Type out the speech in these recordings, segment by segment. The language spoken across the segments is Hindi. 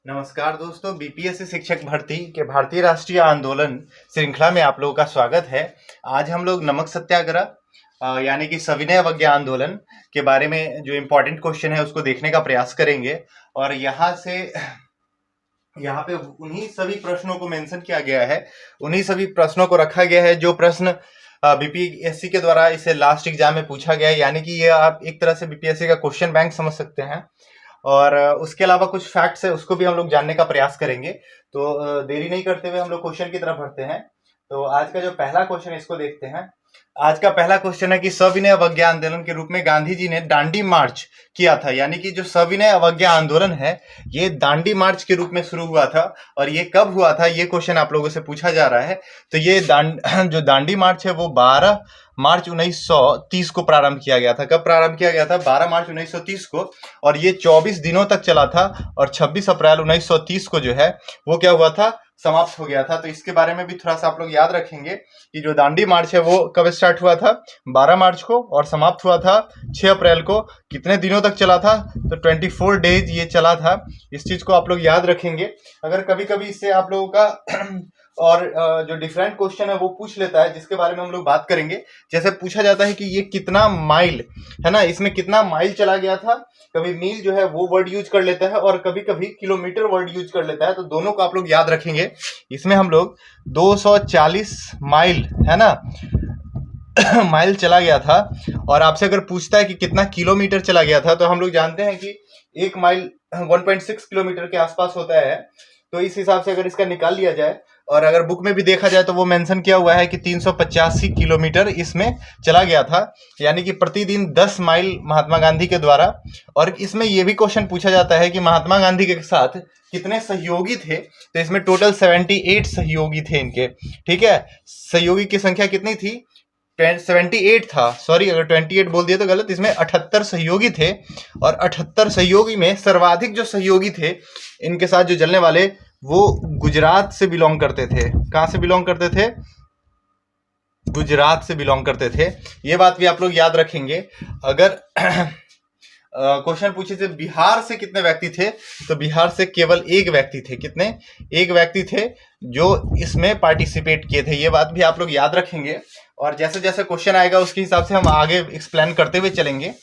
नमस्कार दोस्तों, बीपीएससी शिक्षक भर्ती के भारतीय राष्ट्रीय आंदोलन श्रृंखला में आप लोगों का स्वागत है। आज हम लोग नमक सत्याग्रह यानी कि सविनय अवज्ञा आंदोलन के बारे में जो इम्पोर्टेंट क्वेश्चन है उसको देखने का प्रयास करेंगे। और यहाँ पे उन्हीं सभी प्रश्नों को मेंशन किया गया है, उन्हीं सभी प्रश्नों को रखा गया है जो प्रश्न बीपीएससी के द्वारा इसे लास्ट एग्जाम में पूछा गया है। यानी कि ये आप एक तरह से बीपीएससी का क्वेश्चन बैंक समझ सकते हैं। और उसके अलावा कुछ फैक्ट्स है उसको भी हम लोग जानने का प्रयास करेंगे। तो देरी नहीं करते हुए हम लोग क्वेश्चन की तरफ बढ़ते हैं। तो आज का जो पहला क्वेश्चन है इसको देखते हैं। आज का पहला क्वेश्चन है कि सविनय अवज्ञा आंदोलन के रूप में गांधी जी ने दांडी मार्च किया था। यानी कि जो सविनय अवज्ञा आंदोलन है ये दांडी मार्च के रूप में शुरू हुआ था। और ये कब हुआ था ये क्वेश्चन आप लोगों से पूछा जा रहा है। तो ये जो दांडी मार्च है वो 12 मार्च 1930 को प्रारंभ किया गया था। कब प्रारंभ किया गया था? 12 मार्च 1930 को। और ये 24 दिनों तक चला था और 26 अप्रैल 1930 को जो है वो क्या हुआ था, समाप्त हो गया था। तो इसके बारे में भी थोड़ा सा आप लोग याद रखेंगे कि जो दांडी मार्च है वो कब स्टार्ट हुआ था? 12 मार्च को और समाप्त हुआ था 6 अप्रैल को। कितने दिनों तक चला था? तो 24 डेज ये चला था। इस चीज को आप लोग याद रखेंगे। अगर कभी कभी इससे आप लोगों का और जो डिफरेंट क्वेश्चन है वो पूछ लेता है जिसके बारे में हम लोग बात करेंगे। जैसे पूछा जाता है कि ये कितना माइल है ना, इसमें कितना माइल चला गया था। कभी मील जो है वो वर्ड यूज कर लेता है और कभी कभी किलोमीटर वर्ड यूज कर लेता है। तो दोनों को आप लोग याद रखेंगे। इसमें हम लोग 240 माइल है ना माइल चला गया था। और आपसे अगर पूछता है कि कितना किलोमीटर चला गया था तो हम लोग जानते हैं कि 1 माइल 1.6 किलोमीटर के आसपास होता है। तो इस हिसाब से अगर इसका निकाल लिया जाए और अगर बुक में भी देखा जाए तो वो मेंशन किया हुआ है कि 385 किलोमीटर इसमें चला गया था। यानी कि प्रतिदिन 10 माइल महात्मा गांधी के द्वारा। और इसमें ये भी क्वेश्चन पूछा जाता है कि महात्मा गांधी के साथ कितने सहयोगी थे। तो इसमें टोटल 78 सहयोगी थे इनके। ठीक है, सहयोगी की संख्या कितनी थी? 78 था। सॉरी, अगर 28 बोल दिया तो गलत। इसमें 78 सहयोगी थे। और 78 सहयोगी में सर्वाधिक जो सहयोगी थे इनके साथ जो जलने वाले वो गुजरात से बिलोंग करते थे। कहां से बिलोंग करते थे? गुजरात से बिलोंग करते थे। ये बात भी आप लोग याद रखेंगे। अगर क्वेश्चन पूछे थे बिहार से कितने व्यक्ति थे तो बिहार से केवल एक व्यक्ति थे। कितने? एक व्यक्ति थे जो इसमें पार्टिसिपेट किए थे। ये बात भी आप लोग याद रखेंगे। और जैसे जैसे क्वेश्चन आएगा उसके हिसाब से हम आगे एक्सप्लेन करते हुए चलेंगे।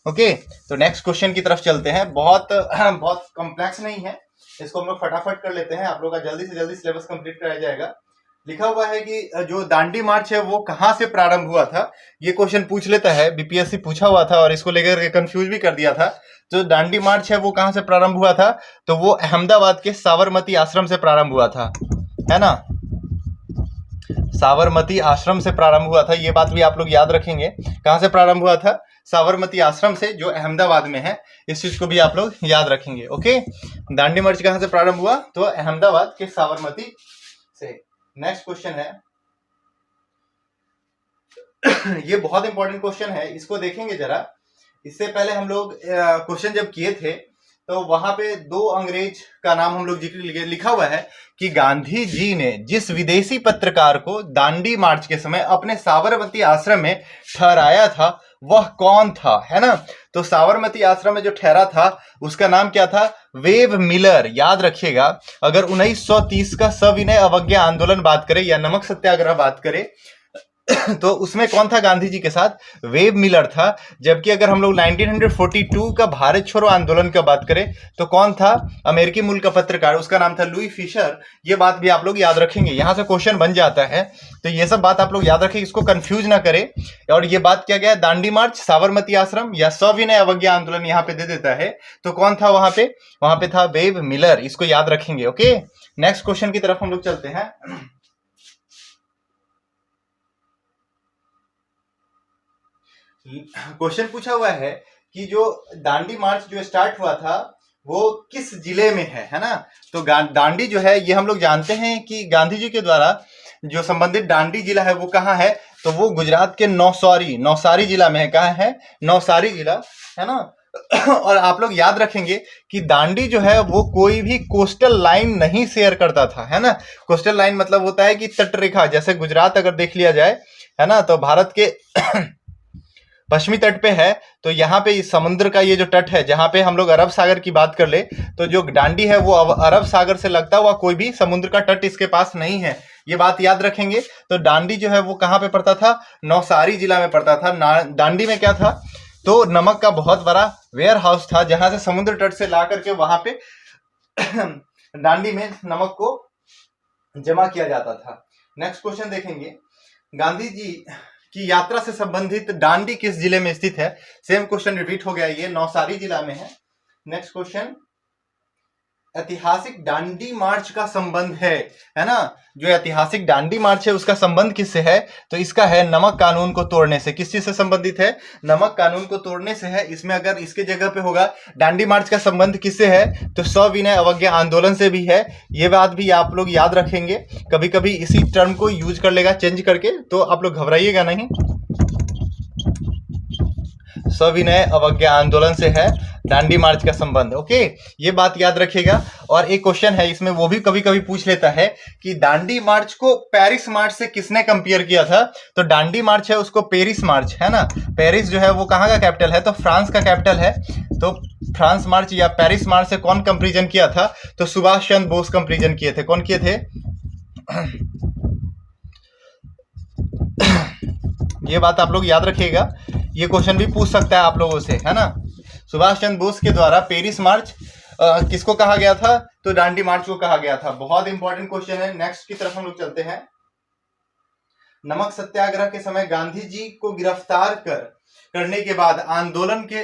ओके, तो नेक्स्ट क्वेश्चन की तरफ चलते हैं। बहुत कॉम्प्लेक्स नहीं है, इसको हम लोग फटाफट कर लेते हैं। आप लोग का जल्दी से जल्दी सिलेबस कंप्लीट कराया जाएगा। लिखा हुआ है कि जो दांडी मार्च है वो कहां से प्रारंभ हुआ था। ये क्वेश्चन पूछ लेता है, बीपीएससी पूछा हुआ था और इसको लेकर के कंफ्यूज भी कर दिया था। जो दांडी मार्च है वो कहां से प्रारंभ हुआ था? तो वो अहमदाबाद के साबरमती आश्रम से प्रारंभ हुआ था, है ना। साबरमती आश्रम से प्रारंभ हुआ था। ये बात भी आप लोग याद रखेंगे। कहां से प्रारंभ हुआ था? साबरमती आश्रम से, जो अहमदाबाद में है। इस चीज को भी आप लोग याद रखेंगे। ओके, दांडी मार्च कहां से प्रारंभ हुआ? तो अहमदाबाद के साबरमती से। नेक्स्ट क्वेश्चन है ये बहुत इंपॉर्टेंट क्वेश्चन है, इसको देखेंगे जरा। इससे पहले हम लोग क्वेश्चन जब किए थे तो वहां पे 2 अंग्रेज का नाम हम लोग जिक्र लिखा हुआ है कि गांधी जी ने जिस विदेशी पत्रकार को दांडी मार्च के समय अपने साबरमती आश्रम में ठहराया था वह कौन था, है ना। तो साबरमती आश्रम में जो ठहरा था उसका नाम क्या था? Web Miller. याद रखिएगा। अगर 1930 का सविनय अवज्ञा आंदोलन बात करें या नमक सत्याग्रह बात करें तो उसमें कौन था गांधी जी के साथ? वेब मिलर था। जबकि अगर हम लोग 1942 का भारत छोड़ो आंदोलन का बात करें तो कौन था? अमेरिकी मूल का पत्रकार, उसका नाम था लुई फिशर। ये बात भी आप लोग याद रखेंगे, यहां से क्वेश्चन बन जाता है। तो ये सब बात आप लोग याद रखें, इसको कंफ्यूज ना करें। और ये बात क्या गया? दांडी मार्च, साबरमती आश्रम या सविनय अवज्ञा आंदोलन यहाँ पे दे देता है। तो कौन था वहां पे? वहां पे था वेब मिलर। इसको याद रखेंगे। ओके, नेक्स्ट क्वेश्चन की तरफ हम लोग चलते हैं। क्वेश्चन पूछा हुआ है कि जो दांडी मार्च जो स्टार्ट हुआ था वो किस जिले में है ना। तो दांडी जो है ये हम लोग जानते हैं कि गांधी जी के द्वारा जो संबंधित दांडी जिला है वो कहाँ है? तो वो गुजरात के नौसारी जिला में है। कहाँ है? नौसारी जिला, है ना। और आप लोग याद रखेंगे कि दांडी जो है वो कोई भी कोस्टल लाइन नहीं शेयर करता था, है ना। कोस्टल लाइन मतलब होता है कि तटरेखा। जैसे गुजरात अगर देख लिया जाए, है ना, तो पश्चिमी तट पे है, तो यहाँ पे इस समुद्र का ये जो तट है, जहाँ पे हम लोग अरब सागर की बात कर ले तो जो दांडी है वो अरब सागर से लगता हुआ कोई भी समुद्र का तट इसके पास नहीं है, ये बात याद रखेंगे। तो दांडी जो है वो कहाँ पे पड़ता था, नौसारी जिला में पड़ता था। दांडी में क्या था, तो नमक का बहुत बड़ा वेयर हाउस था, जहां से समुद्र तट से ला करके वहां पे दांडी में नमक को जमा किया जाता था। नेक्स्ट क्वेश्चन देखेंगे, गांधी जी की यात्रा से संबंधित दांडी किस जिले में स्थित है। सेम क्वेश्चन रिपीट हो गया, ये नौसारी जिला में है। नेक्स्ट क्वेश्चन, ऐतिहासिक दांडी मार्च का संबंध है ना, जो ऐतिहासिक दांडी मार्च है उसका संबंध किससे है, तो इसका है नमक कानून को तोड़ने से। किस चीज से संबंधित है, नमक कानून को तोड़ने से है। इसमें अगर इसके जगह पे होगा दांडी मार्च का संबंध किससे है, तो सविनय अवज्ञा आंदोलन से भी है। ये बात भी आप लोग याद रखेंगे, कभी कभी इसी टर्म को यूज कर लेगा चेंज करके, तो आप लोग घबराइएगा नहीं। सविनय अवज्ञा आंदोलन से है दांडी मार्च का संबंध। ओके, ये बात याद रखिएगा। और एक क्वेश्चन है इसमें, वो भी कभी कभी पूछ लेता है कि दांडी मार्च को पेरिस मार्च से किसने कंपेयर किया था। तो दांडी मार्च है उसको पेरिस मार्च, है ना, पेरिस जो है वो कहाँ का कैपिटल है, तो फ्रांस का कैपिटल है। तो फ्रांस मार्च या पेरिस मार्च से कौन कंपेरिजन किया था, तो सुभाष चंद्र बोस कंपेरिजन किए थे। कौन किए थे ये बात आप लोग याद रखिएगा, ये क्वेश्चन भी पूछ सकता है आप लोगों से, है ना। सुभाष चंद्र बोस के द्वारा पेरिस मार्च किसको कहा गया था, तो दांडी मार्च को कहा गया था। बहुत इंपॉर्टेंट क्वेश्चन है। नेक्स्ट की तरफ हम लोग चलते हैं। नमक सत्याग्रह के समय गांधी जी को गिरफ्तार करने के बाद आंदोलन के,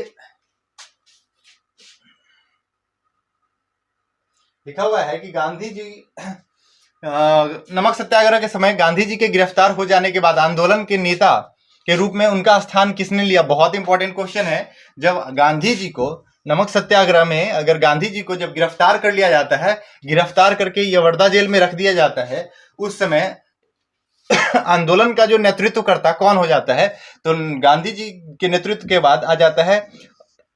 लिखा हुआ है कि गांधी जी नमक सत्याग्रह के समय गांधी जी के गिरफ्तार हो जाने के बाद आंदोलन के नेता के रूप में उनका स्थान किसने लिया। बहुत इंपॉर्टेंट क्वेश्चन है। जब गांधी जी को नमक सत्याग्रह में, अगर गांधी जी को जब गिरफ्तार कर लिया जाता है, गिरफ्तार करके यवर्दा जेल में रख दिया जाता है, उस समय आंदोलन का जो नेतृत्व करता कौन हो जाता है, तो गांधी जी के नेतृत्व के बाद आ जाता है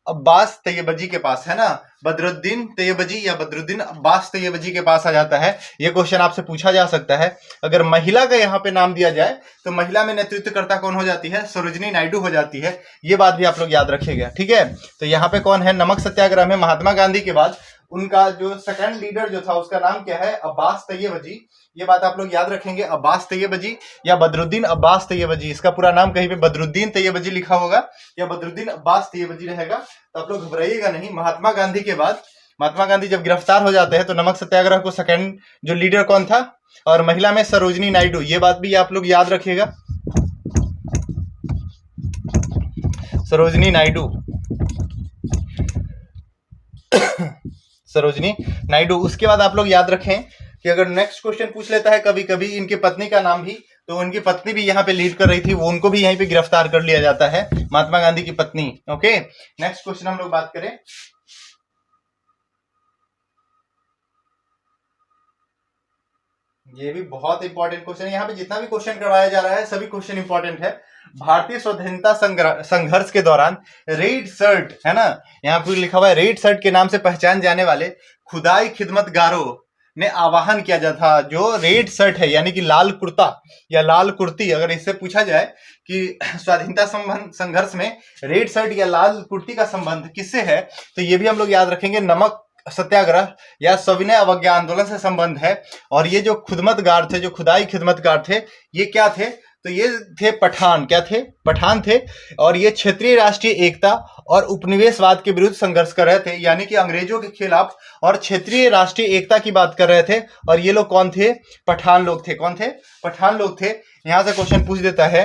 अब्बास तैयबजी के पास, है ना, बदरुद्दीन तैयबजी या बदरुद्दीन अब्बास तैयबजी के पास आ जाता है। ये क्वेश्चन आपसे पूछा जा सकता है। अगर महिला का यहाँ पे नाम दिया जाए तो महिला में नेतृत्वकर्ता कौन हो जाती है, सरोजिनी नायडू हो जाती है। ये बात भी आप लोग याद रखिएगा, ठीक है। तो यहाँ पे कौन है, नमक सत्याग्रह में महात्मा गांधी के बाद उनका जो सेकंड लीडर जो था उसका नाम क्या है, अब्बास तैयबजी। ये बात आप लोग याद रखेंगे, अब्बास तैयबजी या बदरुद्दीन अब्बास तैयबजी। इसका पूरा नाम कहीं पे बदरुद्दीन तैयबजी लिखा होगा या बदरुद्दीन अब्बास तैयबजी रहेगा, तो आप लोग घबराइएगा नहीं। महात्मा गांधी के बाद, महात्मा गांधी जब गिरफ्तार हो जाते हैं तो नमक सत्याग्रह को सेकंड जो लीडर कौन था, और महिला में सरोजिनी नायडू। ये बात भी आप लोग याद रखिएगा, सरोजिनी नायडू, सरोजिनी नायडू। उसके बाद आप लोग याद रखें कि अगर नेक्स्ट क्वेश्चन पूछ लेता है कभी कभी इनकी पत्नी का नाम भी, तो उनकी पत्नी भी यहाँ पे लीड कर रही थी, वो उनको भी यहीं पे गिरफ्तार कर लिया जाता है, महात्मा गांधी की पत्नी। ओके, नेक्स्ट क्वेश्चन हम लोग बात करें, ये भी बहुत इंपॉर्टेंट क्वेश्चन है। यहाँ पे जितना भी क्वेश्चन करवाया जा रहा है सभी क्वेश्चन इंपॉर्टेंट है। भारतीय स्वतंत्रता संघर्ष के दौरान रेड शर्ट, है ना, यहाँ पे लिखा हुआ है रेड शर्ट के नाम से पहचान जाने वाले खुदाई खिदमतगारों ने आवाहन किया जाता था। जो रेड शर्ट है यानी कि लाल कुर्ता या लाल कुर्ती, अगर इससे पूछा जाए कि स्वाधीनता संघर्ष में रेड शर्ट या लाल कुर्ती का संबंध किससे है, तो ये भी हम लोग याद रखेंगे, नमक सत्याग्रह या सविनय अवज्ञा आंदोलन से संबंध है। और ये जो खिदमतगार थे, जो खुदाई खिदमतगार थे, ये क्या थे, तो ये थे पठान। क्या थे, पठान थे। और ये क्षेत्रीय राष्ट्रीय एकता और उपनिवेशवाद के विरुद्ध संघर्ष कर रहे थे, यानी कि अंग्रेजों के खिलाफ और क्षेत्रीय राष्ट्रीय एकता की बात कर रहे थे। और ये लोग कौन थे, पठान लोग थे। कौन थे, पठान लोग थे। यहां से क्वेश्चन पूछ देता है,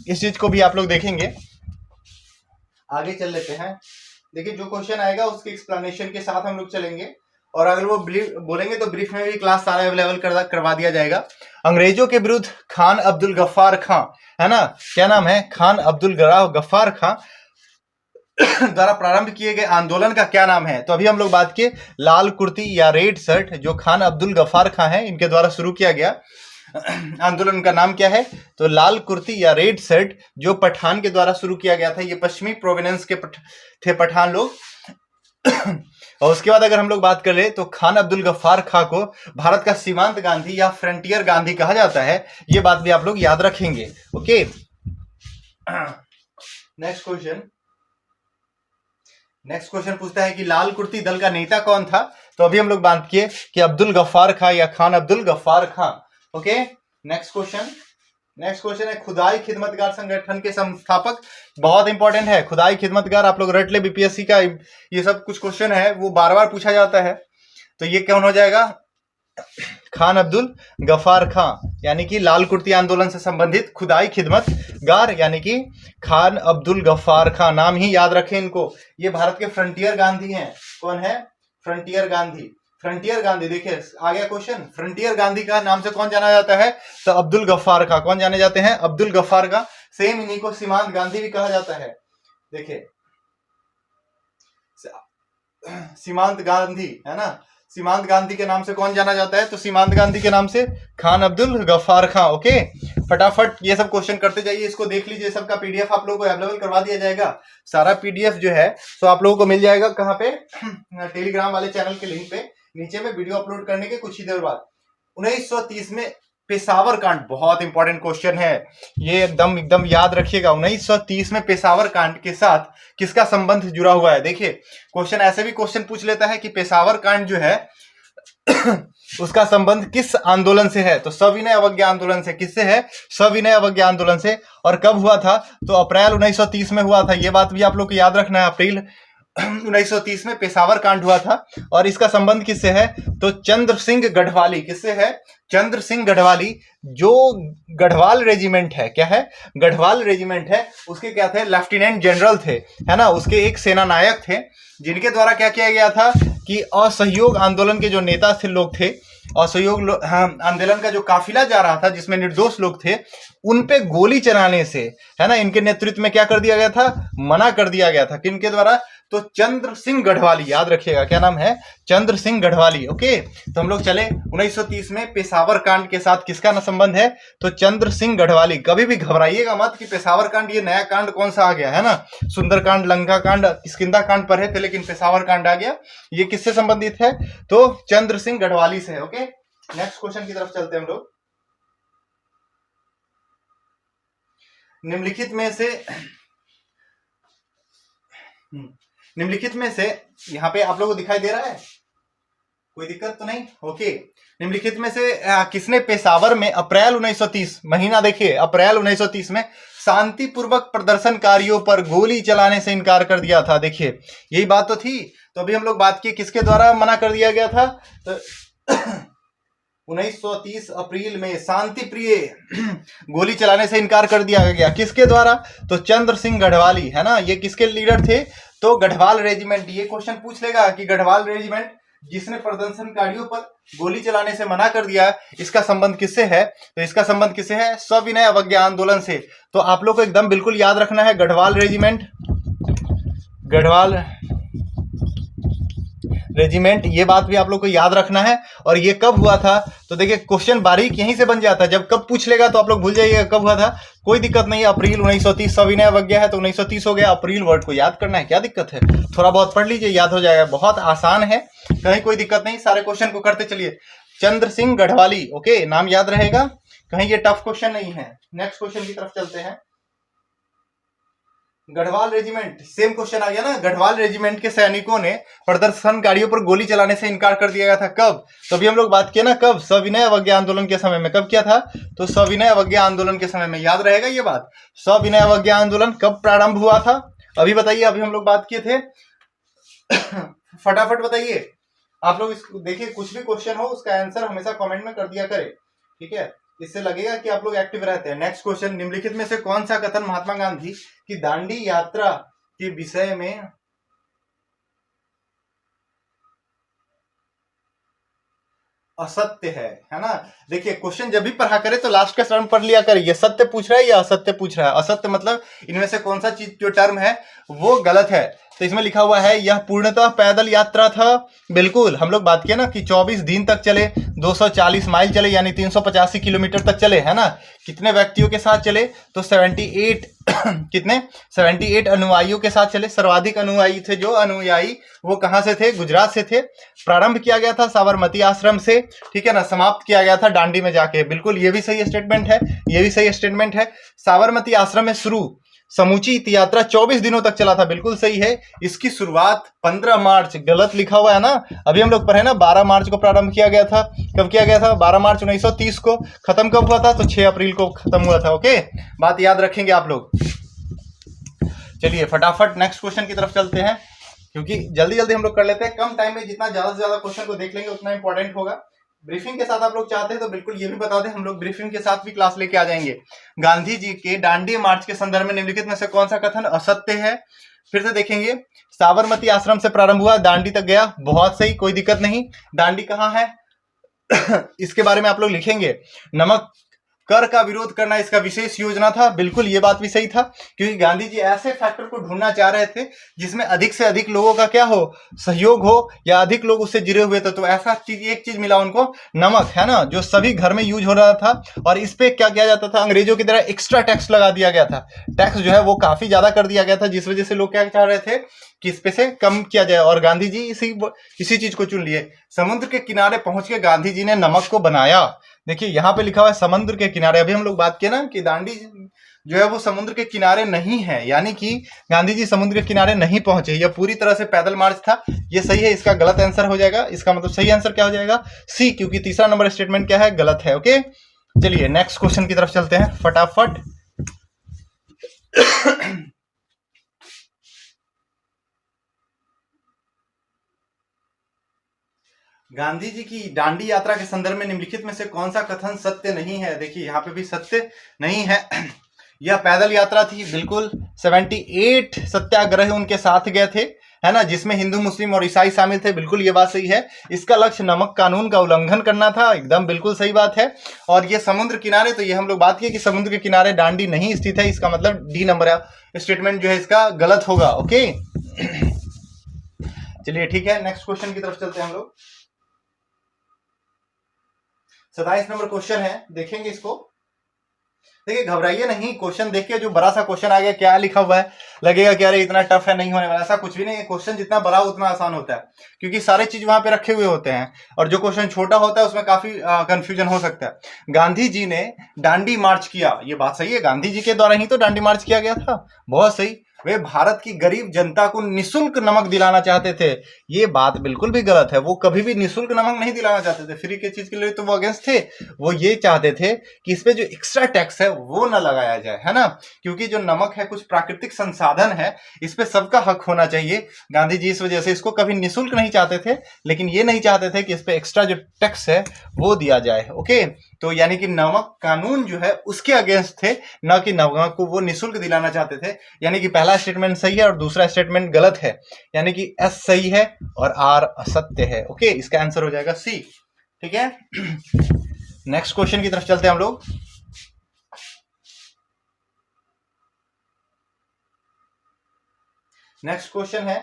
इस चीज को भी आप लोग देखेंगे। आगे चल लेते हैं। देखिए, जो क्वेश्चन आएगा उसके एक्सप्लेनेशन के साथ हम लोग चलेंगे, और अगर वो बोलेंगे तो ब्रीफ में भी क्लास सारा अवेलेबल करवा दिया जाएगा। अंग्रेजों के विरुद्ध खान अब्दुल गफ्फार खां, है ना, क्या नाम है, खान अब्दुल गफ्फार खां द्वारा प्रारंभ किए गए आंदोलन का क्या नाम है। तो अभी हम लोग बात किए लाल कुर्ती या रेड शर्ट, जो खान अब्दुल गफ्फार खां है, इनके द्वारा शुरू किया गया आंदोलन का नाम क्या है, तो लाल कुर्ती या रेड शर्ट, जो पठान के द्वारा शुरू किया गया था। ये पश्चिमी प्रोविनेंस के थे पठान लोग। और उसके बाद अगर हम लोग बात करें तो खान अब्दुल गफ्फार खां को भारत का सीमांत गांधी या फ्रंटियर गांधी कहा जाता है। ये बात भी आप लोग याद रखेंगे। ओके, नेक्स्ट क्वेश्चन पूछता है कि लाल कुर्ती दल का नेता कौन था। तो अभी हम लोग बात किए कि अब्दुल गफ्फार खां या खान अब्दुल गफ्फार खां। ओके, नेक्स्ट क्वेश्चन है खुदाई खिदमतगार संगठन के संस्थापक। बहुत इंपॉर्टेंट है खुदाई खिदमतगार, आप लोग रट ले, बीपीएससी का ये सब कुछ क्वेश्चन है वो बार बार पूछा जाता है। तो ये कौन हो जाएगा, खान अब्दुल गफ्फार खां, यानी कि लाल कुर्ती आंदोलन से संबंधित खुदाई खिदमतगार यानी कि खान अब्दुल गफ्फार खां। नाम ही याद रखें इनको, ये भारत के फ्रंटियर गांधी हैं। कौन है, फ्रंटियर गांधी। फ्रंटियर गांधी, देखिए आ गया क्वेश्चन, फ्रंटियर गांधी का नाम से कौन जाना जाता है, तो अब्दुल गफ्फार खां। कौन जाने जाते हैं, अब्दुल गफ्फार खां। सेम इन्हीं को सीमांत गांधी भी कहा जाता है। देखिए सीमांत गांधी है ना, सीमांत गांधी के नाम से कौन जाना जाता है, तो सीमांत गांधी के नाम से खान अब्दुल गफ्फार खां। ओके, फटाफट ये सब क्वेश्चन करते जाइए, इसको देख लीजिए, सबका पीडीएफ आप लोगों को अवेलेबल करवा दिया जाएगा। सारा पीडीएफ जो है तो आप लोगों को मिल जाएगा कहाँ पे, टेलीग्राम वाले चैनल के लिंक पे नीचे में वीडियो अपलोड करने के कुछ ही देर बाद। 1930 में पेशावर कांड, बहुत इंपॉर्टेंट क्वेश्चन है ये, एकदम याद रखिएगा। 1930 में पेशावर कांड के साथ किसका संबंध जुड़ा हुआ है। देखिए क्वेश्चन ऐसे भी क्वेश्चन पूछ लेता है कि पेशावर कांड जो है उसका संबंध किस आंदोलन से है, तो सविनय अवज्ञा आंदोलन से। किससे है, सविनय अवज्ञा आंदोलन से। और कब हुआ था, तो अप्रैल 1930 में हुआ था। ये बात भी आप लोग को याद रखना है, अप्रैल 1930 में पेशावर कांड हुआ था। और इसका संबंध किससे है, तो चंद्र सिंह गढ़वाली। किससे है, चंद्र सिंह गढ़वाली, जो गढ़वाल रेजिमेंट है, क्या है, गढ़वाल रेजिमेंट है, उसके क्या थे, लेफ्टिनेंट जनरल थे, है ना, उसके एक सेना नायक थे, जिनके द्वारा क्या किया गया था कि असहयोग आंदोलन के जो नेता थे, लोग थे, असहयोग आंदोलन का जो काफिला जा रहा था जिसमें निर्दोष लोग थे, उन पे गोली चलाने से, है ना, इनके नेतृत्व में क्या कर दिया गया था, मना कर दिया गया था। किनके द्वारा, तो चंद्र सिंह गढ़वाली, याद रखिएगा क्या नाम है, चंद्र सिंह गढ़वाली। ओके, तो हम लोग चले 1930 में पेशावर कांड के साथ किसका न संबंध है, तो चंद्र सिंह गढ़वाली। कभी भी घबराइएगा मत कि पेशावर कांड ये नया कांड कौन सा आ गया, है ना, सुंदरकांड, लंका कांड, किष्किंधा कांड पढ़े थे, लेकिन पेशावर कांड आ गया। ये किससे संबंधित है, तो चंद्र सिंह गढ़वाली से। ओके, नेक्स्ट क्वेश्चन की तरफ चलते हैं हम लोग। निम्नलिखित में से यहाँ पे आप लोगों को दिखाई दे रहा है, कोई दिक्कत तो नहीं। ओके, निम्नलिखित में से किसने पेशावर में अप्रैल 1930, महीना देखिए, अप्रैल 1930 में शांतिपूर्वक प्रदर्शनकारियों पर गोली चलाने से इनकार कर दिया था। देखिए यही बात तो थी। तो अभी हम लोग बात की किसके द्वारा मना कर दिया गया था, तो 1930 अप्रैल में शांति प्रिय गोली चलाने से इनकार कर दिया गया। किसके द्वारा, तो चंद्र सिंह गढ़वाली, है ना, ये किसके लीडर थे, तो गढ़वाल रेजिमेंट। ये क्वेश्चन पूछ लेगा कि गढ़वाल रेजिमेंट जिसने प्रदर्शनकारियों पर गोली चलाने से मना कर दिया, इसका संबंध किससे है, तो इसका संबंध किससे है, सविनय अवज्ञा आंदोलन से। तो आप लोग को एकदम बिल्कुल याद रखना है, गढ़वाल रेजिमेंट, ये बात भी आप लोग को याद रखना है। और ये कब हुआ था, तो देखिए क्वेश्चन बारीक यहीं से बन जाता है, जब कब पूछ लेगा तो आप लोग भूल जाइएगा कब हुआ था, कोई दिक्कत नहीं है। अप्रैल 1930 सविनय अवज्ञा है तो 1930 हो गया, अप्रैल वर्ड को याद करना है, क्या दिक्कत है, थोड़ा बहुत पढ़ लीजिए, याद हो जाएगा, बहुत आसान है, कहीं कोई दिक्कत नहीं, सारे क्वेश्चन को करते चलिए। चंद्र सिंह गढ़वाली, ओके, नाम याद रहेगा, कहीं ये टफ क्वेश्चन नहीं है। नेक्स्ट क्वेश्चन की तरफ चलते हैं। गढ़वाल रेजिमेंट, सेम क्वेश्चन आ गया ना, गढ़वाल रेजिमेंट के सैनिकों ने प्रदर्शनकारियों पर गोली चलाने से इनकार कर दिया गया था। कब, तो अभी हम लोग बात किए ना, कब, सविनय अवज्ञा आंदोलन के समय में। कब किया था, तो सविनय अवज्ञा आंदोलन के समय में, याद रहेगा ये बात। सविनय अवज्ञा आंदोलन कब प्रारंभ हुआ था, अभी बताइए, अभी हम लोग बात किए थे फटाफट बताइए आप लोग। इसको देखिए, कुछ भी क्वेश्चन हो उसका आंसर हमेशा कमेंट में कर दिया करें, ठीक है, इससे लगेगा कि आप लोग एक्टिव रहते हैं। नेक्स्ट क्वेश्चन, निम्नलिखित में से कौन सा कथन महात्मा गांधी की दांडी यात्रा के विषय में असत्य है ना। देखिए क्वेश्चन जब भी पढ़ा करे तो लास्ट का टर्म पढ़ लिया करे, ये सत्य पूछ रहा है या असत्य पूछ रहा है। असत्य मतलब इनमें से कौन सा चीज जो टर्म है वो गलत है। तो इसमें लिखा हुआ है यह पूर्णतः पैदल यात्रा था। बिल्कुल, हम लोग बात किया ना कि 24 दिन तक चले, 240 माइल चले, यानी 385 किलोमीटर तक चले, है ना। कितने व्यक्तियों के साथ चले, तो 78 कितने 78 अनुयायियों के साथ चले। सर्वाधिक अनुयायी थे, जो अनुयायी वो कहाँ से थे, गुजरात से थे। प्रारंभ किया गया था साबरमती आश्रम से, ठीक है ना, समाप्त किया गया था दांडी में जाके। बिल्कुल, ये भी सही स्टेटमेंट है, ये भी सही स्टेटमेंट है। साबरमती आश्रम में शुरू समूची यात्रा 24 दिनों तक चला था, बिल्कुल सही है। इसकी शुरुआत 15 मार्च, गलत लिखा हुआ है ना, अभी हम लोग पढ़े ना 12 मार्च को प्रारंभ किया गया था। कब किया गया था? 12 मार्च 1930 को। खत्म कब हुआ था? तो 6 अप्रैल को खत्म हुआ था। ओके, बात याद रखेंगे आप लोग। चलिए फटाफट नेक्स्ट क्वेश्चन की तरफ चलते हैं, क्योंकि जल्दी जल्दी हम लोग कर लेते हैं, कम टाइम में जितना ज्यादा से ज्यादा क्वेश्चन को देख लेंगे उतना इंपॉर्टेंट होगा। ब्रीफिंग के साथ आप लोग चाहते हैं तो बिल्कुल ये भी बता दें, हम लोग ब्रीफिंग के साथ भी क्लास लेके आ जाएंगे। गांधी जी के दांडी मार्च के संदर्भ में निम्नलिखित में से कौन सा कथन असत्य है? फिर से देखेंगे, साबरमती आश्रम से प्रारंभ हुआ, दांडी तक गया, बहुत सही, कोई दिक्कत नहीं। दांडी कहाँ है इसके बारे में आप लोग लिखेंगे। नमक कर का विरोध करना इसका विशेष योजना था, बिल्कुल ये बात भी सही था, क्योंकि गांधी जी ऐसे फैक्टर को ढूंढना चाह रहे थे जिसमें अधिक से अधिक लोगों का क्या हो, सहयोग हो, या अधिक लोग उससे जुड़े हुए थे। तो ऐसा चीज, एक चीज मिला उनको, नमक, है ना, जो सभी घर में यूज हो रहा था। और इस पे क्या किया जाता था, अंग्रेजों की तरह एक्स्ट्रा टैक्स लगा दिया गया था। टैक्स जो है वो काफी ज्यादा कर दिया गया था, जिस वजह से लोग क्या चाह रहे थे कि इस पे से कम किया जाए, और गांधी जी इसी चीज को चुन लिए। समुद्र के किनारे पहुंच के गांधी जी ने नमक को बनाया। देखिए यहाँ पे लिखा हुआ है समुद्र के किनारे। अभी हम लोग बात किए ना कि दांडी जो है वो समुद्र के किनारे नहीं है, यानी कि गांधी जी समुद्र के किनारे नहीं पहुंचे, यह पूरी तरह से पैदल मार्च था। ये सही है, इसका गलत आंसर हो जाएगा। इसका मतलब सही आंसर क्या हो जाएगा? सी, क्योंकि तीसरा नंबर स्टेटमेंट क्या है, गलत है। ओके, चलिए नेक्स्ट क्वेश्चन की तरफ चलते हैं फटाफट। गांधी जी की दांडी यात्रा के संदर्भ में निम्नलिखित में से कौन सा कथन सत्य नहीं है? देखिए यहाँ पे भी सत्य नहीं है। यह पैदल यात्रा थी, बिल्कुल। 78 सत्याग्रह उनके साथ गए थे, है ना, जिसमें हिंदू, मुस्लिम और ईसाई शामिल थे, बिल्कुल ये बात सही है। इसका लक्ष्य नमक कानून का उल्लंघन करना था, एकदम बिल्कुल सही बात है। और ये समुद्र किनारे, तो ये हम लोग बात किए कि समुद्र के किनारे दांडी नहीं स्थित है, इसका मतलब डी नंबर स्टेटमेंट जो है इसका गलत होगा। ओके चलिए ठीक है, नेक्स्ट क्वेश्चन की तरफ चलते हैं हम लोग। 27 नंबर क्वेश्चन है, देखेंगे इसको। देखिए घबराइए नहीं, क्वेश्चन देखिए, जो बड़ा सा क्वेश्चन आ गया, क्या लिखा हुआ है, लगेगा कि अरे इतना टफ है, नहीं होने वाला, ऐसा कुछ भी नहीं है। क्वेश्चन जितना बड़ा उतना आसान होता है, क्योंकि सारे चीज वहां पे रखे हुए होते हैं, और जो क्वेश्चन छोटा होता है उसमें काफी कंफ्यूजन हो सकता है। गांधी जी ने दांडी मार्च किया, ये बात सही है, गांधी जी के द्वारा ही तो दांडी मार्च किया गया था, बहुत सही। वे भारत की गरीब जनता को निशुल्क नमक दिलाना चाहते थे, ये बात बिल्कुल भी गलत है। वो कभी भी निशुल्क नमक नहीं दिलाना चाहते थे, फ्री के चीज के लिए तो वो अगेंस्ट थे। वो ये चाहते थे कि इस पे जो एक्स्ट्रा टैक्स है वो न लगाया जाए, है ना, क्योंकि जो नमक है कुछ प्राकृतिक संसाधन है, इस पे सबका हक होना चाहिए। गांधी जी इस वजह से इसको कभी निशुल्क नहीं चाहते थे, लेकिन ये नहीं चाहते थे कि इस पे एक्स्ट्रा जो टैक्स है वो दिया जाए। ओके, तो यानी कि नमक कानून जो है उसके अगेंस्ट थे, न कि नमक को वो निशुल्क दिलाना चाहते थे। यानी कि पहला स्टेटमेंट सही है और दूसरा स्टेटमेंट गलत है, यानी कि एस सही है और आर असत्य है। ओके, इसका आंसर हो जाएगा सी। ठीक है, नेक्स्ट क्वेश्चन की तरफ चलते हैं हम लोग। नेक्स्ट क्वेश्चन है,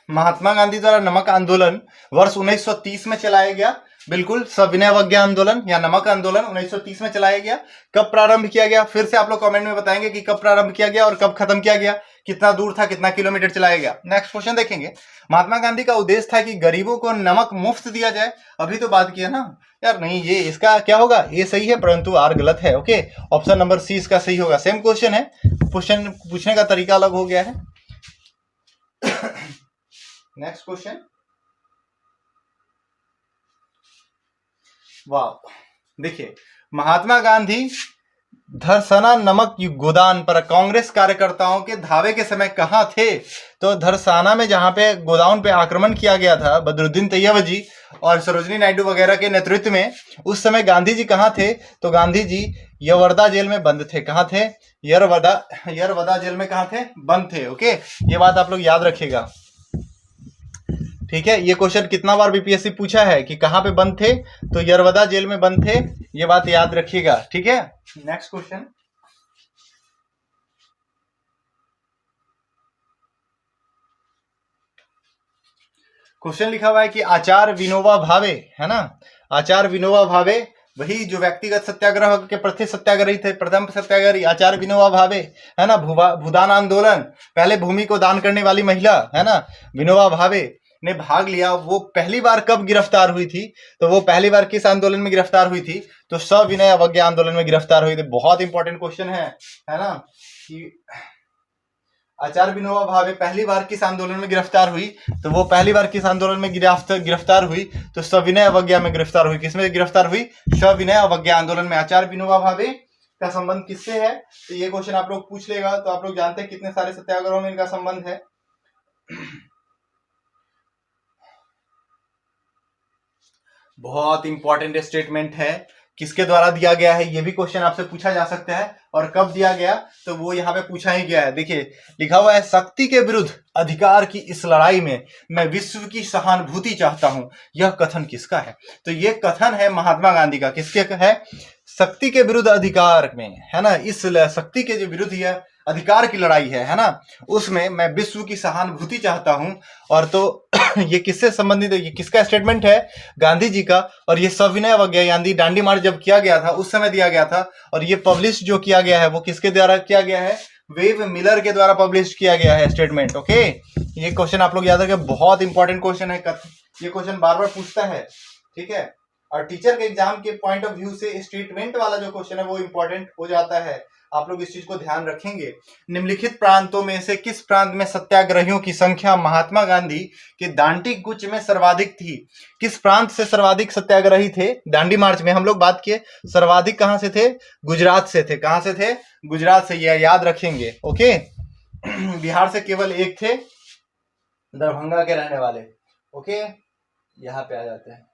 महात्मा गांधी द्वारा नमक आंदोलन वर्ष 1930 में चलाया गया, बिल्कुल। सविनय अवज्ञा आंदोलन या नमक आंदोलन 1930 में चलाया गया। कब प्रारंभ किया गया, फिर से आप लोग कमेंट में बताएंगे कि कब प्रारंभ किया गया और कब खत्म किया गया, कितना दूर था, कितना किलोमीटर चलाया गया। नेक्स्ट क्वेश्चन देखेंगे, महात्मा गांधी का उद्देश्य था कि गरीबों को नमक मुफ्त दिया जाए। अभी तो बात किया ना यार, नहीं, ये इसका क्या होगा, ये सही है परंतु आर गलत है। ओके, ऑप्शन नंबर सी इसका सही होगा। सेम क्वेश्चन है, क्वेश्चन पूछने का तरीका अलग हो गया है। नेक्स्ट क्वेश्चन, वाह, देखिए, महात्मा गांधी धरसना नमक गोदान पर कांग्रेस कार्यकर्ताओं के धावे के समय कहां थे? तो धरसाना में, जहां पे गोदाउन पे आक्रमण किया गया था बदरुद्दीन तैयबजी और सरोजनी नायडू वगैरह के नेतृत्व में, उस समय गांधी जी कहां थे? तो गांधी जी यरवदा जेल में बंद थे। कहां थे? यरवदा जेल में कहां थे? बंद थे। ओके, ये बात आप लोग याद रखिएगा। ठीक है, ये क्वेश्चन कितना बार बीपीएससी पूछा है कि कहां पे बंद थे, तो यरवदा जेल में बंद थे, ये बात याद रखिएगा। ठीक है, नेक्स्ट क्वेश्चन, क्वेश्चन लिखा हुआ है कि आचार्य विनोबा भावे, है ना, आचार्य विनोबा भावे वही जो व्यक्तिगत सत्याग्रह के प्रति सत्याग्रही थे, प्रथम सत्याग्रही आचार्य विनोबा भावे, है ना। भूदान आंदोलन, पहले भूमि को दान करने वाली महिला, है ना, विनोबा भावे ने भाग लिया वो पहली बार कब गिरफ्तार हुई थी? तो वो पहली बार किस आंदोलन में गिरफ्तार हुई थी? तो सविनय अवज्ञा आंदोलन में गिरफ्तार हुई थी। बहुत इंपॉर्टेंट क्वेश्चन है ना, कि आचार्य विनोबा भावे पहली बार किस आंदोलन में गिरफ्तार हुई? तो वो पहली बार किस आंदोलन में गिरफ्तार हुई? तो सविनय अवज्ञा में गिरफ्तार हुई। किसमें गिरफ्तार हुई? सविनय अवज्ञा आंदोलन में। आचार्य विनोबा भावे का संबंध किससे है? तो ये क्वेश्चन आप लोग पूछ लेगा। तो आप लोग जानते हैं कितने सारे सत्याग्रहों में इनका संबंध है। बहुत इंपॉर्टेंट स्टेटमेंट है। किसके द्वारा दिया गया है ये भी क्वेश्चन आपसे पूछा जा सकता है, और कब दिया गया तो वो यहाँ पे पूछा ही गया है। देखिए लिखा हुआ है, शक्ति के विरुद्ध अधिकार की इस लड़ाई में मैं विश्व की सहानुभूति चाहता हूं। यह कथन किसका है? तो ये कथन है महात्मा गांधी का। किसके है? शक्ति के विरुद्ध अधिकार में, है ना, इस शक्ति के जो विरुद्ध यह अधिकार की लड़ाई है ना, उसमें मैं विश्व की सहानुभूति चाहता हूं। और तो ये किससे संबंधित है? ये किसका स्टेटमेंट है? गांधी जी का। और ये सविनय अवज्ञा यानी दांडी मार्च जब किया गया था उस समय दिया गया था। और ये पब्लिश जो किया गया है वो किसके द्वारा किया गया है? वेव मिलर के द्वारा पब्लिश किया गया है स्टेटमेंट। ओके, ये क्वेश्चन आप लोग याद रखें, बहुत इंपॉर्टेंट क्वेश्चन है। ये क्वेश्चन बार बार पूछता है, ठीक है। और टीचर के एग्जाम के पॉइंट ऑफ व्यू से स्टेटमेंट वाला जो क्वेश्चन है वो इंपॉर्टेंट हो जाता है। आप लोग इस चीज को ध्यान रखेंगे। निम्नलिखित प्रांतों में से किस प्रांत में सत्याग्रहियों की संख्या महात्मा गांधी के दांडी कूच में सर्वाधिक थी? किस प्रांत से सर्वाधिक सत्याग्रही थे दांडी मार्च में? हम लोग बात किए सर्वाधिक कहां से थे? गुजरात से थे। कहां से थे? गुजरात से। यह याद रखेंगे। ओके, बिहार से केवल एक थे, दरभंगा के रहने वाले। ओके, यहां पे आ जाते हैं।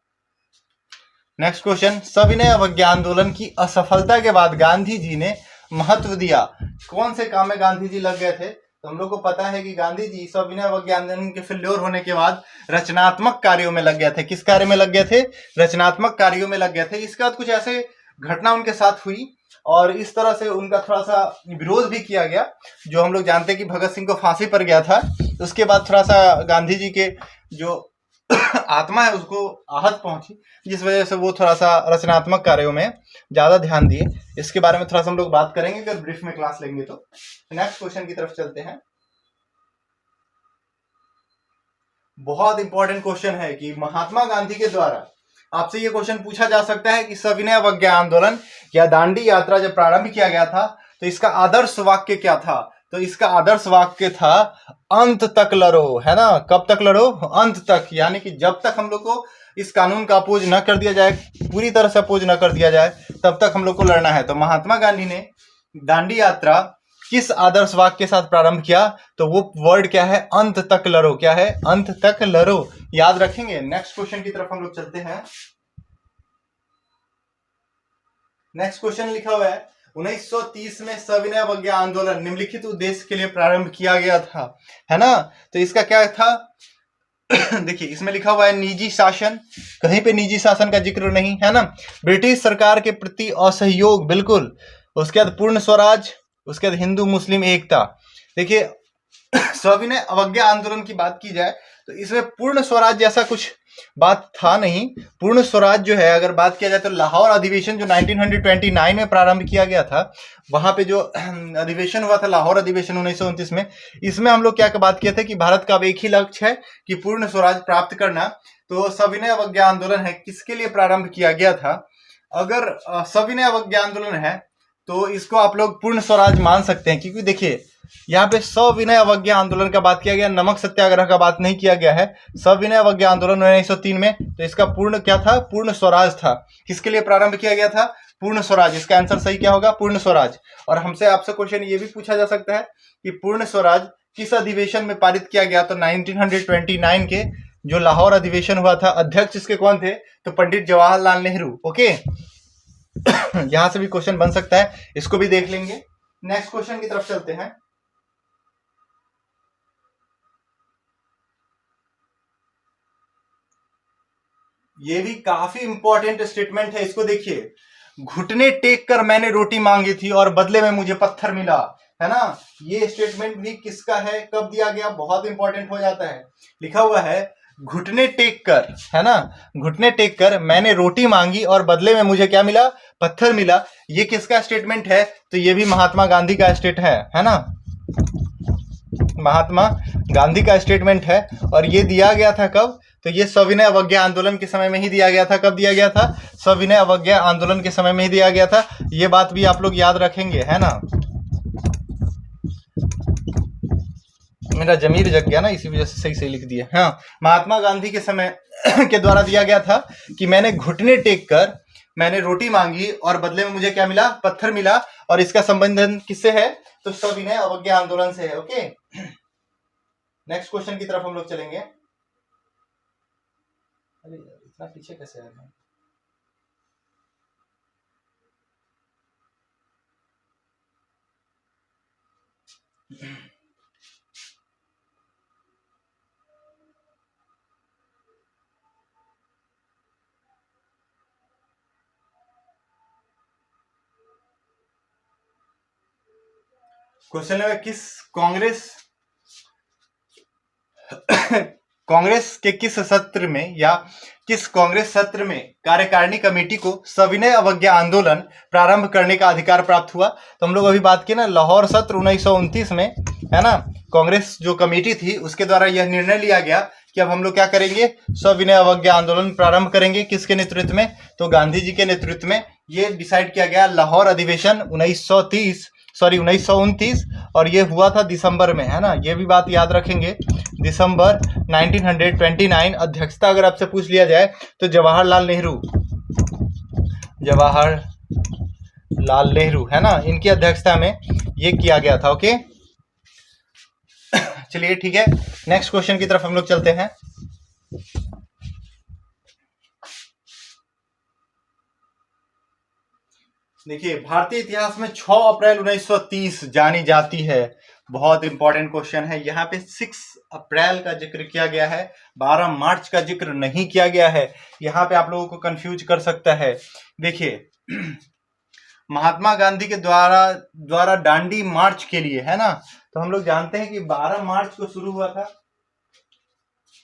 नेक्स्ट क्वेश्चन, सविनय अवज्ञा आंदोलन की असफलता के बाद गांधी जी ने महत्व दिया कौन से काम में गांधी जी लग गए थे? तो हम लोग को पता है कि गांधी जी सविनय अवज्ञा आंदोलन के फेल्योर होने के बाद रचनात्मक कार्यों में लग गए थे। किस कार्य में लग गए थे? रचनात्मक कार्यों में लग गए थे। इसके बाद कुछ ऐसे घटना उनके साथ हुई और इस तरह से उनका थोड़ा सा विरोध भी किया गया, जो हम लोग जानते हैं कि भगत सिंह को फांसी पर गया था। उसके बाद थोड़ा सा गांधी जी के जो आत्मा है उसको आहत पहुंची, जिस वजह से वो थोड़ा सा रचनात्मक कार्यों में ज्यादा ध्यान दिए। इसके बारे में थोड़ा सा हम लोग बात करेंगे अगर ब्रीफ में क्लास लेंगे तो। नेक्स्ट क्वेश्चन की तरफ चलते हैं। बहुत इंपॉर्टेंट क्वेश्चन है कि महात्मा गांधी के द्वारा आपसे ये क्वेश्चन पूछा जा सकता है कि सविनय अवज्ञा आंदोलन या दांडी यात्रा जब प्रारंभ किया गया था तो इसका आदर्श वाक्य क्या था? तो इसका आदर्श वाक्य था अंत तक लड़ो, है ना। कब तक लड़ो? अंत तक, यानी कि जब तक हम लोग को इस कानून का अपोज न कर दिया जाए, पूरी तरह से अपोज न कर दिया जाए, तब तक हम लोग को लड़ना है। तो महात्मा गांधी ने दांडी यात्रा किस आदर्श वाक्य के साथ प्रारंभ किया? तो वो वर्ड क्या है? अंत तक लड़ो। क्या है? अंत तक लड़ो। याद रखेंगे। नेक्स्ट क्वेश्चन की तरफ हम लोग चलते हैं। नेक्स्ट क्वेश्चन लिखा हुआ है, 1930 में सविनय अवज्ञा आंदोलन निम्नलिखित उद्देश्य के लिए प्रारंभ किया गया था, है ना। तो इसका क्या था? देखिए इसमें लिखा हुआ है निजी शासन, कहीं पे निजी शासन का जिक्र नहीं, है ना। ब्रिटिश सरकार के प्रति असहयोग, बिल्कुल। उसके बाद पूर्ण स्वराज, उसके बाद हिंदू मुस्लिम एकता। देखिए सविनय अवज्ञा आंदोलन की बात की जाए तो इसमें पूर्ण स्वराज जैसा कुछ बात था नहीं। पूर्ण स्वराज जो है अगर बात किया जाए तो लाहौर अधिवेशन जो 1929 में प्रारंभ किया गया था, वहां पे जो अधिवेशन हुआ था लाहौर अधिवेशन 1929 में, इसमें हम लोग क्या बात किए थे कि भारत का अब एक ही लक्ष्य है कि पूर्ण स्वराज प्राप्त करना। तो सविनय अवज्ञा आंदोलन है किसके लिए प्रारंभ किया गया था? अगर सविनय अवज्ञा आंदोलन है तो इसको आप लोग पूर्ण स्वराज मान सकते हैं, क्योंकि देखिए यहाँ पे सविनय अवज्ञा आंदोलन का बात किया गया, नमक सत्याग्रह का बात नहीं किया गया है। सविनय अवज्ञा आंदोलन 1903 में, तो इसका पूर्ण क्या था? पूर्ण स्वराज था। किसके लिए प्रारंभ किया गया था? पूर्ण स्वराज। इसका आंसर सही क्या होगा? पूर्ण स्वराज। और हमसे आपसे क्वेश्चन ये भी पूछा जा सकता है कि पूर्ण स्वराज किस अधिवेशन में पारित किया गया? तो 1929 के जो लाहौर अधिवेशन हुआ था, अध्यक्ष इसके कौन थे? तो पंडित जवाहरलाल नेहरू। ओके, यहां से भी क्वेश्चन बन सकता है, इसको भी देख लेंगे। नेक्स्ट क्वेश्चन की तरफ चलते हैं। ये भी काफी इंपॉर्टेंट स्टेटमेंट है, इसको देखिए। घुटने टेक कर मैंने रोटी मांगी थी और बदले में मुझे पत्थर मिला, है ना। ये स्टेटमेंट भी किसका है? कब दिया गया? बहुत इंपॉर्टेंट हो जाता है। लिखा हुआ है घुटने टेक कर, है ना, घुटने टेक कर मैंने रोटी मांगी और बदले में मुझे क्या मिला? पत्थर मिला। ये किसका स्टेटमेंट है? तो ये भी महात्मा गांधी का स्टेट है ना। महात्मा गांधी का स्टेटमेंट है और ये दिया गया था कब? तो ये सविनय अवज्ञा आंदोलन के समय में ही दिया गया था। कब दिया गया था? सविनय अवज्ञा आंदोलन के समय में ही दिया गया था। ये बात भी आप लोग याद रखेंगे, है ना। मेरा जमीर जग गया ना, इसी वजह से सही सही लिख दिया। हाँ, महात्मा गांधी के समय के द्वारा दिया गया था कि मैंने घुटने टेक कर मैंने रोटी मांगी और बदले में मुझे क्या मिला? पत्थर मिला। और इसका संबंधन किससे है? तो सविनय अवज्ञा आंदोलन से है। ओके, नेक्स्ट क्वेश्चन की तरफ हम लोग चलेंगे। अरे इतना पीछे कैसे आ गए? क्वेश्चन नंबर, कांग्रेस के किस सत्र में या किस कांग्रेस सत्र में कार्यकारिणी कमेटी को सविनय अवज्ञा आंदोलन प्रारंभ करने का अधिकार प्राप्त हुआ? तो हम लोग अभी बात की ना, लाहौर सत्र 1929 में, है ना। कांग्रेस जो कमेटी थी उसके द्वारा यह निर्णय लिया गया कि अब हम लोग क्या करेंगे? सविनय अवज्ञा आंदोलन प्रारंभ करेंगे। किसके नेतृत्व में? तो गांधी जी के नेतृत्व में ये डिसाइड किया गया। लाहौर अधिवेशन 1929 और ये हुआ था दिसंबर में, है ना। ये भी बात याद रखेंगे, दिसंबर 1929। अध्यक्षता अगर आपसे पूछ लिया जाए तो जवाहरलाल नेहरू, है ना, इनकी अध्यक्षता में ये किया गया था। ओके, चलिए ठीक है, नेक्स्ट क्वेश्चन की तरफ हम लोग चलते हैं। देखिए, भारतीय इतिहास में 6 अप्रैल 1930 जानी जाती है। बहुत इंपॉर्टेंट क्वेश्चन है। यहाँ पे 6 अप्रैल का जिक्र किया गया है, 12 मार्च का जिक्र नहीं किया गया है। यहाँ पे आप लोगों को कंफ्यूज कर सकता है। देखिए, महात्मा गांधी के द्वारा दांडी मार्च के लिए, है ना, तो हम लोग जानते हैं कि 12 मार्च को शुरू हुआ था,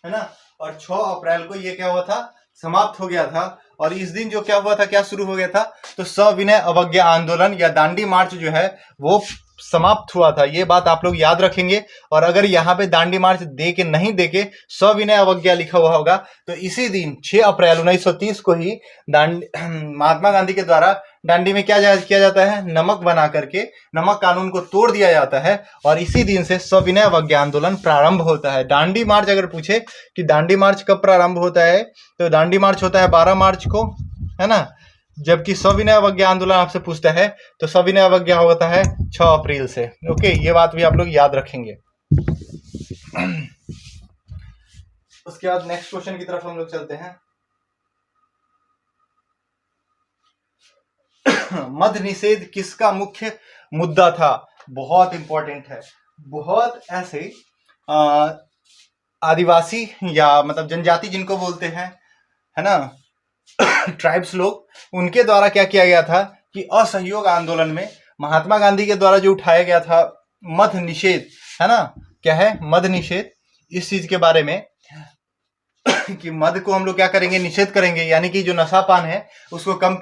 है ना, और 6 अप्रैल को ये क्या हुआ था? समाप्त हो गया था। और इस दिन जो क्या हुआ था, क्या शुरू हो गया था? तो सविनय अवज्ञा आंदोलन या दांडी मार्च जो है वो समाप्त हुआ था। ये बात आप लोग याद रखेंगे। और अगर यहाँ पे दांडी मार्च दे के नहीं दे के सविनय अवज्ञा लिखा हुआ होगा तो इसी दिन 6 अप्रैल 1930 को ही महात्मा गांधी के द्वारा दांडी में क्या किया जाता है? नमक बना करके नमक कानून को तोड़ दिया जाता है और इसी दिन से सविनय अवज्ञा आंदोलन प्रारंभ होता है। दांडी मार्च अगर पूछे कि दांडी मार्च कब प्रारंभ होता है, तो दांडी मार्च होता है 12 मार्च को, है ना। जबकि सविनय अवज्ञा आंदोलन आपसे पूछता है तो सविनय अवज्ञा होता है 6 अप्रैल से। ओके, ये बात भी आप लोग याद रखेंगे। उसके बाद नेक्स्ट क्वेश्चन की तरफ हम लोग चलते हैं। मद्य निषेध किसका मुख्य मुद्दा था? बहुत इंपॉर्टेंट है। बहुत ऐसे आदिवासी या मतलब जनजाति जिनको बोलते हैं, है ना, ट्राइब्स लोग, उनके द्वारा क्या किया गया था कि असहयोग आंदोलन में महात्मा गांधी के द्वारा जो उठाया गया था मद्य निषेध, है ना, क्या है? मद्य निषेध। इस चीज के बारे में कि मद्य को हम लोग क्या करेंगे? निषेध करेंगे, यानी कि जो नशापान है उसको कम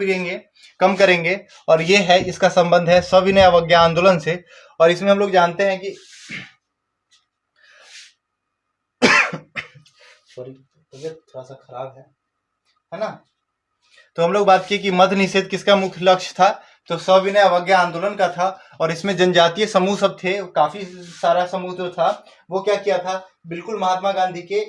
करेंगे। और ये है, इसका संबंध है सविनय अवज्ञा आंदोलन से। और इसमें हम लोग जानते हैं कि सॉरी, तबीयत थोड़ा सा खराब है ना। तो हम लोग बात की कि मद्य निषेध किसका मुख्य लक्ष्य था? तो सविनय अवज्ञा आंदोलन का था। और इसमें जनजातीय समूह सब थे, काफी सारा समूह जो था वो क्या किया था? बिल्कुल महात्मा गांधी के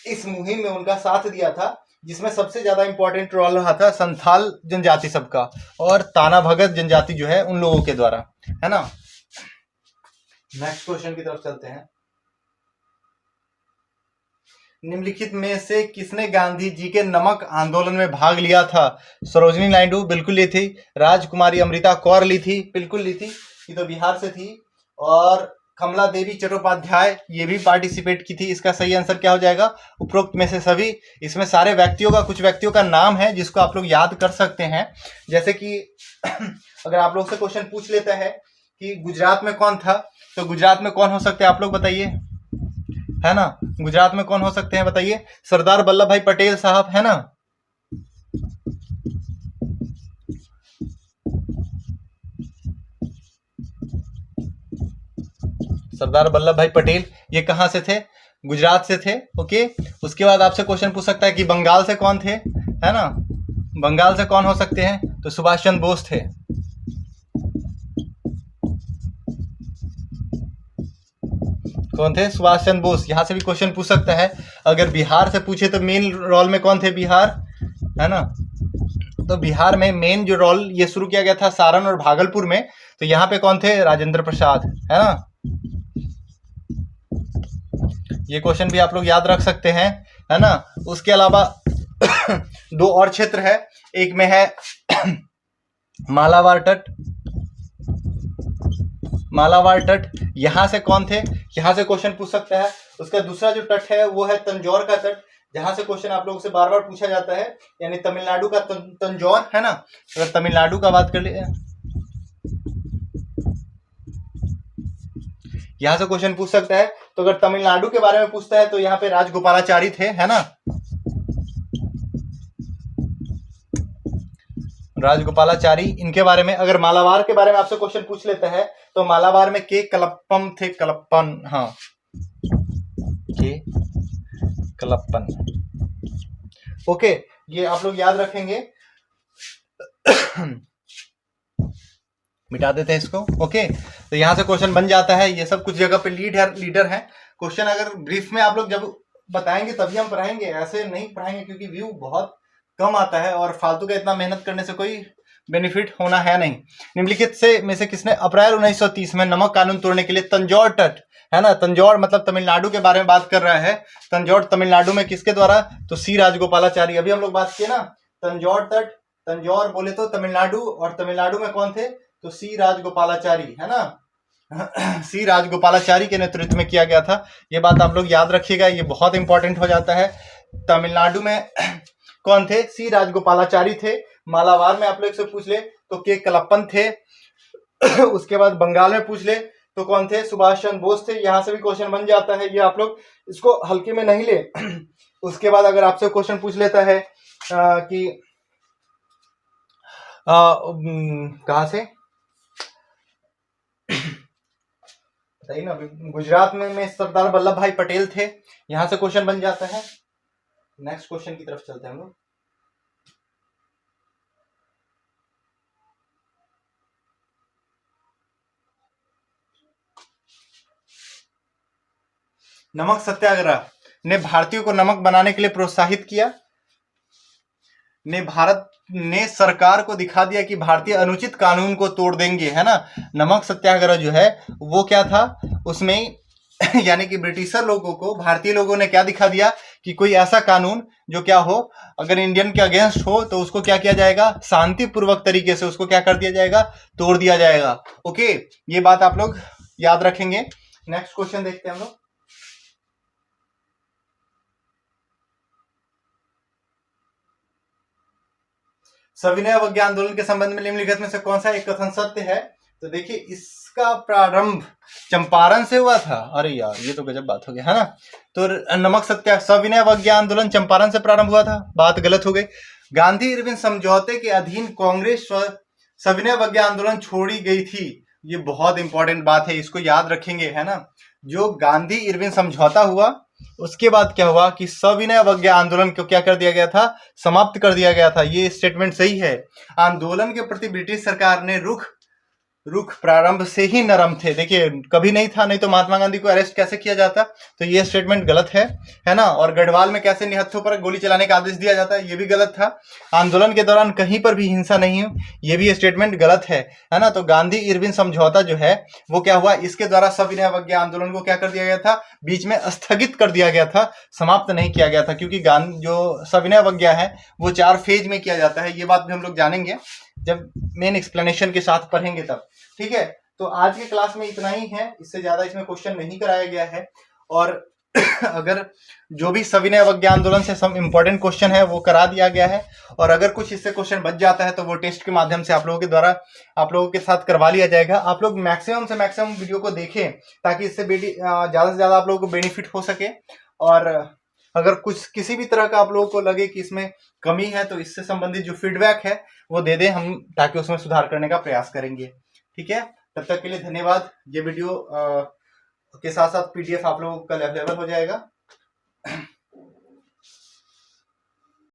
इस मुहिम में उनका साथ दिया था, जिसमें सबसे ज्यादा इंपॉर्टेंट रोल रहा था संथाल जनजाति सबका और ताना भगत जनजाति जो है उन लोगों के द्वारा, है ना। नेक्स्ट क्वेश्चन की तरफ चलते हैं। निम्नलिखित में से किसने गांधी जी के नमक आंदोलन में भाग लिया था? सरोजिनी नायडू बिल्कुल ली थी, राजकुमारी अमृता कौर ली थी, बिल्कुल ली थी, ये तो बिहार से थी, और कमला देवी चट्टोपाध्याय ये भी पार्टिसिपेट की थी। इसका सही आंसर क्या हो जाएगा? उपरोक्त में से सभी। इसमें सारे व्यक्तियों का, कुछ व्यक्तियों का नाम है जिसको आप लोग याद कर सकते हैं। जैसे कि अगर आप लोग से क्वेश्चन पूछ लेता है कि गुजरात में कौन था, तो गुजरात में कौन हो सकते हैं आप लोग बताइए, है ना। गुजरात में कौन हो सकते हैं बताइए? सरदार वल्लभ भाई पटेल साहब, है ना। सरदार वल्लभ भाई पटेल ये कहाँ से थे? गुजरात से थे। ओके, उसके बाद आपसे क्वेश्चन पूछ सकता है कि बंगाल से कौन थे, है ना? बंगाल से कौन हो सकते हैं? तो सुभाष चंद्र बोस थे। कौन थे? सुभाष चंद्र बोस। यहां से भी क्वेश्चन पूछ सकता है। अगर बिहार से पूछे तो मेन रोल में कौन थे? बिहार, है ना? तो बिहार में मेन जो रोल ये शुरू किया गया था सारण और भागलपुर में, तो यहाँ पे कौन थे? राजेंद्र प्रसाद, है ना? ये क्वेश्चन भी आप लोग याद रख सकते हैं, है ना? उसके अलावा दो और क्षेत्र है, एक में है मालाबार तट। मालाबार तट यहां से कौन थे? यहां से क्वेश्चन पूछ सकता है। उसका दूसरा जो तट है वो है तंजौर का तट, जहां से क्वेश्चन आप लोगों से बार बार पूछा जाता है, यानी तमिलनाडु का तंजौर, है ना? अगर तमिलनाडु का बात कर ले, यहां से क्वेश्चन पूछ सकता है। तो अगर तमिलनाडु के बारे में पूछता है तो यहाँ पे राजगोपालाचारी थे, है ना? राजगोपालाचारी, इनके बारे में। अगर मालाबार के बारे में आपसे क्वेश्चन पूछ लेता है तो मालाबार में के कलप्पम थे, कलप्पन, हाँ, के कलप्पन। ओके, ये आप लोग याद रखेंगे। मिटा देते हैं इसको। ओके, तो यहां से क्वेश्चन बन जाता है। ये सब कुछ जगह पे लीडर है। क्वेश्चन अगर ब्रीफ में आप लोग जब बताएंगे तभी हम पढ़ाएंगे, ऐसे नहीं पढ़ाएंगे, क्योंकि व्यू बहुत कम आता है और फालतू का इतना मेहनत करने से कोई बेनिफिट होना है नहीं। निम्नलिखित से में से किसने अप्रैल 1930 में नमक कानून तोड़ने के लिए तंजौर तट, है ना? तंजौर मतलब तमिलनाडु के बारे में बात कर रहा है। तंजौर तमिलनाडु में किसके द्वारा? तो सी राजगोपालाचारी। अभी हम लोग बात किए ना, तंजौर तट, तंजौर बोले तो तमिलनाडु, और तमिलनाडु में कौन थे? तो सी राजगोपालाचारी, है ना? सी राजगोपालाचारी के नेतृत्व में किया गया था। ये बात आप लोग याद रखिएगा, ये बहुत इंपॉर्टेंट हो जाता है। तमिलनाडु में कौन थे? सी राजगोपालाचारी थे। मालाबार में आप लोग से पूछ ले तो के कलप्पन थे। उसके बाद बंगाल में पूछ ले तो कौन थे? सुभाष चंद्र बोस थे। यहां से भी क्वेश्चन बन जाता है, ये आप लोग इसको हल्के में नहीं ले। उसके बाद अगर आपसे क्वेश्चन पूछ लेता है कि कहां से, बताइए ना, गुजरात में सरदार वल्लभ भाई पटेल थे। यहां से क्वेश्चन बन जाता है। नेक्स्ट क्वेश्चन की तरफ चलते हैं हम लोग। नमक सत्याग्रह ने भारतीयों को नमक बनाने के लिए प्रोत्साहित किया। भारत ने सरकार को दिखा दिया कि भारतीय अनुचित कानून को तोड़ देंगे, है ना? नमक सत्याग्रह जो है वो क्या था उसमें यानी कि ब्रिटिशर लोगों को भारतीय लोगों ने क्या दिखा दिया कि कोई ऐसा कानून जो क्या हो, अगर इंडियन के अगेंस्ट हो तो उसको क्या किया जाएगा? शांतिपूर्वक तरीके से उसको क्या कर दिया जाएगा? तोड़ दिया जाएगा। ओके, ये बात आप लोग याद रखेंगे। नेक्स्ट क्वेश्चन देखते हैं हम लोग। सविनय अवज्ञा आंदोलन के संबंध में निम्नलिखित में से कौन सा एक कथन सत्य है? तो देखिए, इसका प्रारंभ चंपारण से हुआ था। अरे यार, ये तो गजब बात हो गया, है ना? तो नमक सविनय अवज्ञा आंदोलन चंपारण से प्रारंभ हुआ था, बात गलत हो गई। गांधी इरविन समझौते के अधीन कांग्रेस सविनय अवज्ञा आंदोलन छोड़ी गई थी। ये बहुत इंपॉर्टेंट बात है, इसको याद रखेंगे, है ना? जो गांधी इरविन समझौता हुआ उसके बाद क्या हुआ कि सविनय अवज्ञा आंदोलन को क्या कर दिया गया था? समाप्त कर दिया गया था। ये स्टेटमेंट सही है। आंदोलन के प्रति ब्रिटिश सरकार ने रुख प्रारंभ से ही नरम थे। देखिए, कभी नहीं था, नहीं तो महात्मा गांधी को अरेस्ट कैसे किया जाता? तो ये स्टेटमेंट गलत है ना? और गढ़वाल में कैसे निहत्थों पर गोली चलाने का आदेश दिया जाता है? ये भी गलत था। आंदोलन के दौरान कहीं पर भी हिंसा नहीं हुई, ये भी स्टेटमेंट गलत है ना? तो गांधी इरविन समझौता जो है वो क्या हुआ? इसके द्वारा सविनय अवज्ञा आंदोलन को क्या कर दिया गया था? बीच में स्थगित कर दिया गया था, समाप्त नहीं किया गया था, क्योंकि जो सविनय अवज्ञा है वो 4 फेज में किया जाता है। ये बात भी हम लोग जानेंगे जब मेन एक्सप्लेनेशन के साथ पढ़ेंगे तब। ठीक है, तो आज के क्लास में इतना ही है, इससे ज्यादा इसमें क्वेश्चन नहीं कराया गया है। और अगर जो भी सविनय अवज्ञा आंदोलन से सम इंपॉर्टेंट क्वेश्चन है वो करा दिया गया है, और अगर कुछ इससे क्वेश्चन बच जाता है तो वो टेस्ट के माध्यम से आप लोगों के द्वारा आप लोगों के साथ करवा लिया जाएगा। आप लोग मैक्सिमम से मैक्सिमम वीडियो को देखें ताकि इससे ज्यादा से ज्यादा आप लोगों को बेनिफिट हो सके। और अगर कुछ किसी भी तरह का आप लोगों को लगे कि इसमें कमी है तो इससे संबंधित जो फीडबैक है वो दे दें हम, ताकि उसमें सुधार करने का प्रयास करेंगे। ठीक है, तब तक के लिए धन्यवाद। ये वीडियो के साथ साथ PDF आप लोगों को कल अवेलेबल हो जाएगा।